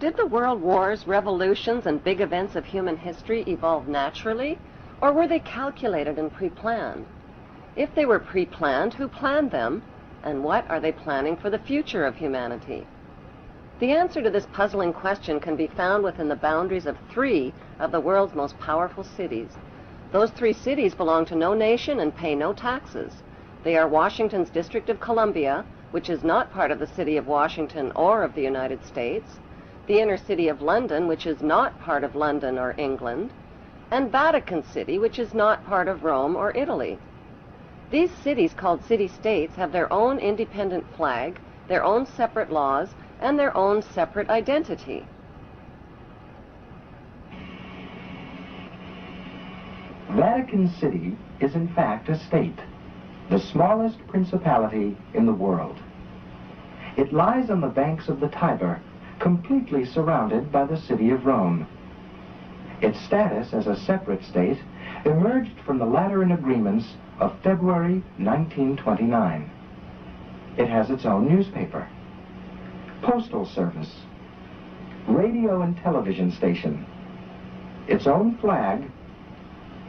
Did the world wars, revolutions, and big events of human history evolve naturally, or were they calculated and pre-planned? If they were pre-planned, who planned them, and what are they planning for the future of humanity? The answer to this puzzling question can be found within the boundaries of 3 of the world's most powerful cities. Those 3 cities belong to no nation and pay no taxes. They are Washington's District of Columbia, which is not part of the city of Washington or of the United States, the inner city of London, which is not part of London or England, and Vatican City, which is not part of Rome or Italy. These cities, called city-states, have their own independent flag, their own separate laws, and their own separate identity. Vatican City is in fact a state, the smallest principality in the world. It lies on the banks of the Tiber, completely surrounded by the city of Rome. Its status as a separate state emerged from the Lateran Agreements of February 1929. It has its own newspaper, postal service, radio and television station, its own flag,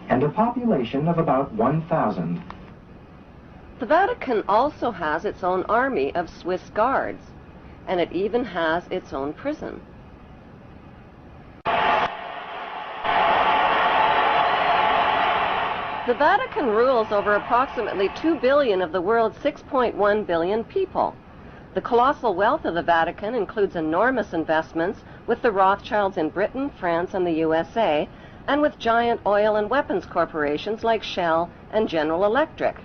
and a population of about 1,000. The Vatican also has its own army of Swiss guards, and it even has its own prison. The Vatican rules over approximately 2 billion of the world's 6.1 billion people. The colossal wealth of the Vatican includes enormous investments with the Rothschilds in Britain, France, and the USA, and with giant oil and weapons corporations like Shell and General Electric.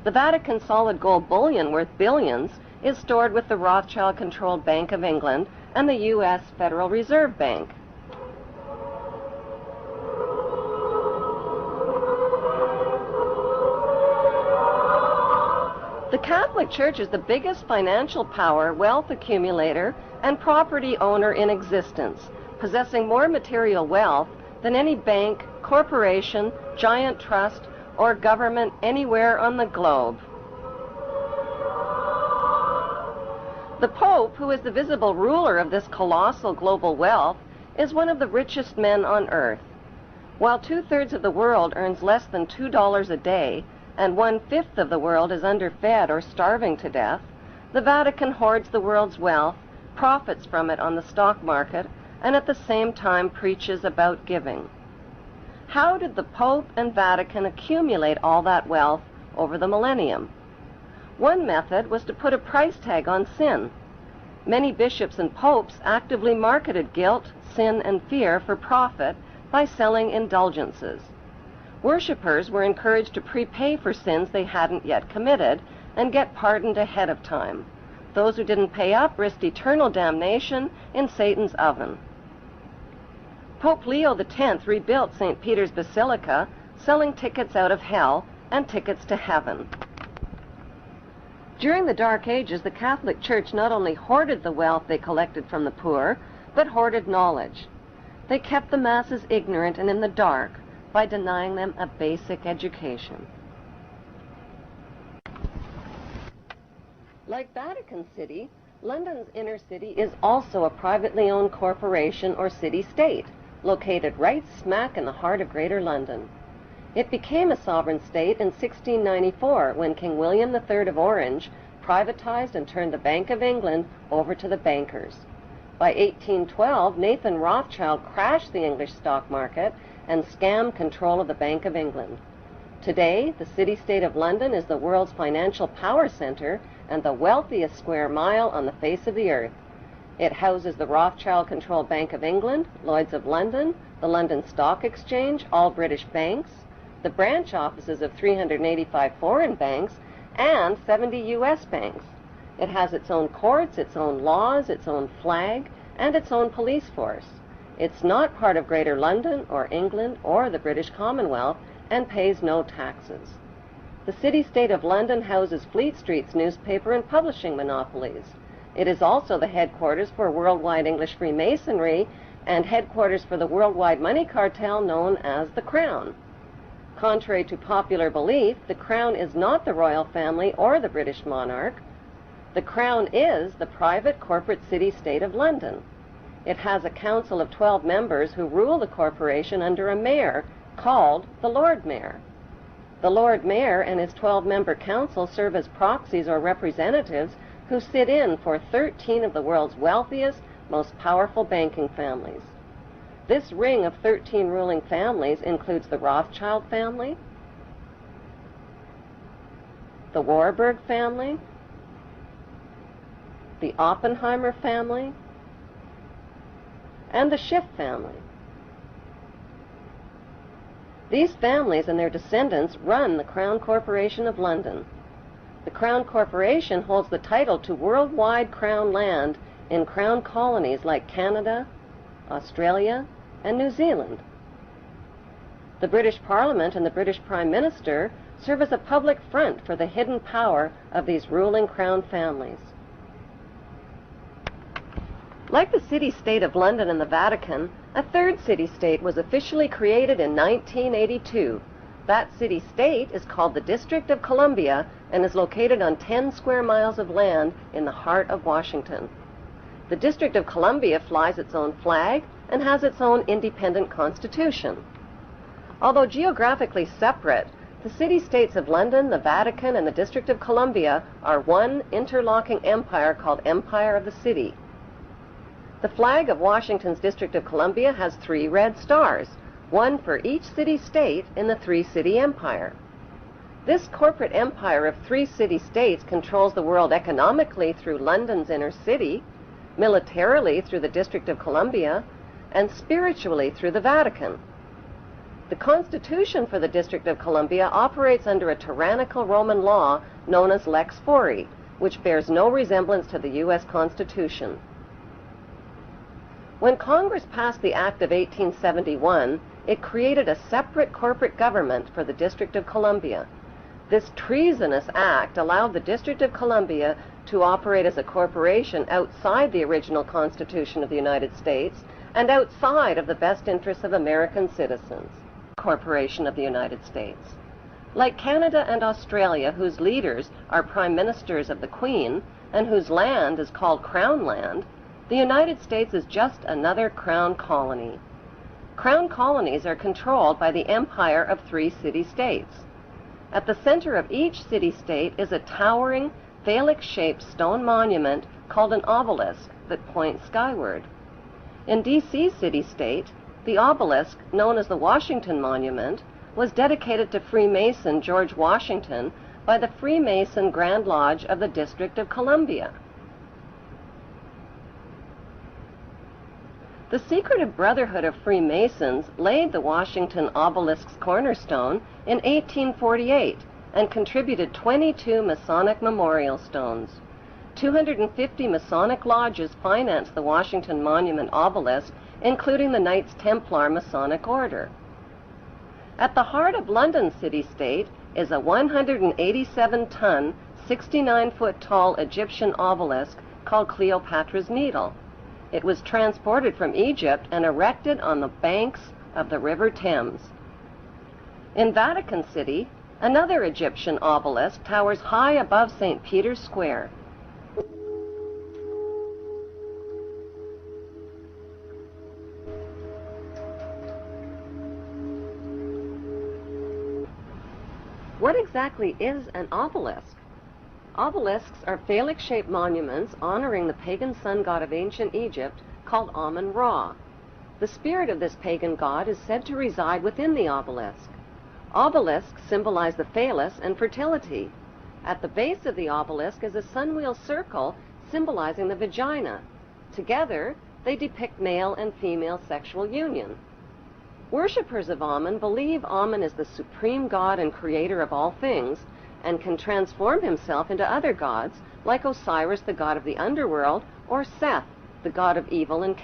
The Vatican solid gold bullion worth billions is stored with the Rothschild-controlled Bank of England and the U.S. Federal Reserve Bank. The Catholic Church is the biggest financial power, wealth accumulator, and property owner in existence, possessing more material wealth than any bank, corporation, giant trust, or government anywhere on the globe. The Pope, who is the visible ruler of this colossal global wealth, is one of the richest men on earth. While 2/3 of the world earns less than $2 a day, and 1/5 of the world is underfed or starving to death, the Vatican hoards the world's wealth, profits from it on the stock market, and at the same time preaches about giving. How did the Pope and Vatican accumulate all that wealth over the millennium? One method was to put a price tag on sin. Many bishops and popes actively marketed guilt, sin, and fear for profit by selling indulgences. Worshippers were encouraged to prepay for sins they hadn't yet committed and get pardoned ahead of time. Those who didn't pay up risked eternal damnation in Satan's oven. Pope Leo X rebuilt St. Peter's Basilica, selling tickets out of hell and tickets to heaven. During the Dark Ages, the Catholic Church not only hoarded the wealth they collected from the poor, but hoarded knowledge. They kept the masses ignorant and in the dark by denying them a basic education. Like Vatican City, London's inner city is also a privately owned corporation or city-state, located right smack in the heart of Greater London. It became a sovereign state in 1694 when King William III of Orange privatized and turned the Bank of England over to the bankers. By 1812, Nathan Rothschild crashed the English stock market and scammed control of the Bank of England. Today, the city-state of London is the world's financial power center and the wealthiest square mile on the face of the earth. It houses the Rothschild-controlled Bank of England, Lloyd's of London, the London Stock Exchange, all British banks, the branch offices of 385 foreign banks, and 70 U.S. banks. It has its own courts, its own laws, its own flag, and its own police force. It's not part of Greater London or England or the British Commonwealth and pays no taxes. The city-state of London houses Fleet Street's newspaper and publishing monopolies. It is also the headquarters for worldwide English Freemasonry and headquarters for the worldwide money cartel known as the Crown. Contrary to popular belief, the Crown is not the royal family or the British monarch. The Crown is the private corporate city-state of London. It has a council of 12 members who rule the corporation under a mayor called the Lord Mayor. The Lord Mayor and his 12-member council serve as proxies or representatives who sit in for 13 of the world's wealthiest, most powerful banking families. This ring of 13 ruling families includes the Rothschild family, the Warburg family, the Oppenheimer family, and the Schiff family. These families and their descendants run the Crown Corporation of London. The Crown Corporation holds the title to worldwide Crown land in Crown colonies like Canada, Australia, and New Zealand. The British Parliament and the British Prime Minister serve as a public front for the hidden power of these ruling Crown families. Like the city-state of London and the Vatican, a third city-state was officially created in 1982. That city-state is called the District of Columbia and is located on 10 square miles of land in the heart of Washington. The District of Columbia flies its own flag and has its own independent constitution. Although geographically separate, the city-states of London, the Vatican, and the District of Columbia are one interlocking empire called Empire of the City. The flag of Washington's District of Columbia has 3 red stars, one for each city-state in the 3-city empire. This corporate empire of 3 city-states controls the world economically through London's inner city, militarily through the District of Columbia, and spiritually through the Vatican. The Constitution for the District of Columbia operates under a tyrannical Roman law known as Lex Fori, which bears no resemblance to the U.S. Constitution. When Congress passed the Act of 1871, it created a separate corporate government for the District of Columbia. This treasonous act allowed the District of Columbia to operate as a corporation outside the original Constitution of the United States and outside of the best interests of American citizens. Corporation of the United States. Like Canada and Australia, whose leaders are prime ministers of the Queen and whose land is called Crown land, the United States is just another Crown colony. Crown colonies are controlled by the empire of 3 city-states. At the center of each city-state is a towering, phallic-shaped stone monument called an obelisk that points skyward. In D.C. city-state, the obelisk, known as the Washington Monument, was dedicated to Freemason George Washington by the Freemason Grand Lodge of the District of Columbia. The secretive Brotherhood of Freemasons laid the Washington obelisk's cornerstone in 1848 and contributed 22 Masonic memorial stones. 250 Masonic lodges financed the Washington Monument obelisk, including the Knights Templar Masonic Order. At the heart of London city-state is a 187-ton, 69-foot-tall Egyptian obelisk called Cleopatra's Needle. It was transported from Egypt and erected on the banks of the River Thames. In Vatican City, another Egyptian obelisk towers high above St. Peter's Square. What exactly is an obelisk? Obelisks are phallic-shaped monuments honoring the pagan sun god of ancient Egypt called Amun-Ra. The spirit of this pagan god is said to reside within the obelisk. Obelisks symbolize the phallus and fertility. At the base of the obelisk is a sunwheel circle symbolizing the vagina. Together, they depict male and female sexual union. Worshippers of Amun believe Amun is the supreme god and creator of all things, and can transform himself into other gods, like Osiris, the god of the underworld, or Seth, the god of evil and